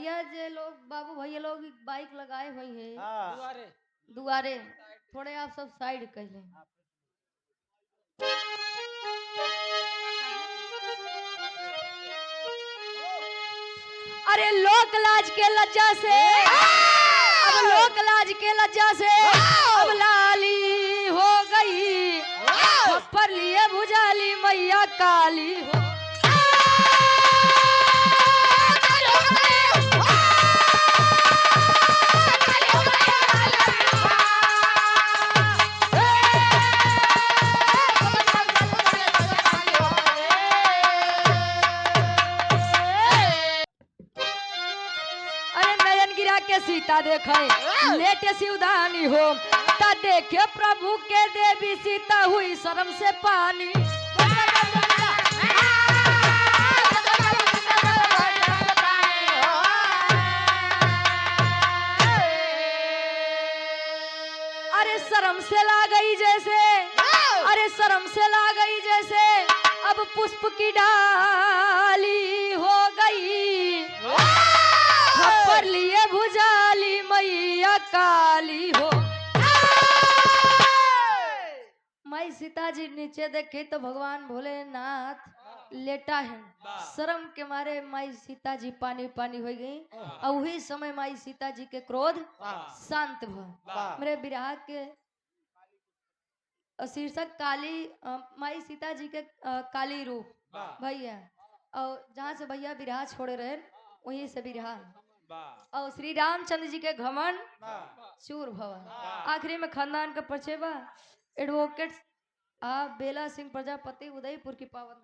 भैया जे लोग बाबू भैया लोग बाइक लगाए हुए हैं दुआरे दुआरे, थोड़े आप सब साइड कर लें। अरे लोक लाज के लज्जा से, अब लोक लाज के लज्जा से अब लाली हो गई, पर लिए भुजाली मैया काली हो। के सीता देखे लेटे सिवधानी हो, ता देखे प्रभु के देवी सीता हुई शर्म से पानी। अरे शर्म से ला गई जैसे, अरे शर्म से ला गई जैसे अब पुष्प की डाली हो गई, पर लिए भुजाली मैया काली हो। माई सीता जी नीचे देखे तो भगवान भोलेनाथ लेटा है, शर्म के मारे माई सीता जी पानी पानी हो गई। और वही समय माई सीता जी के क्रोध शांत हुआ। मेरे विराह के शीर्षक काली, माई सीता जी के काली रूप भैया, और जहाँ से भैया विराह छोड़े रहे वहीं से विराह, और श्री रामचंद्र जी के घमंड चूर भवन। आखिरी में खानदान का परिचय बा। एडवोकेट बेला सिंह प्रजापति, उदयपुर की पावन।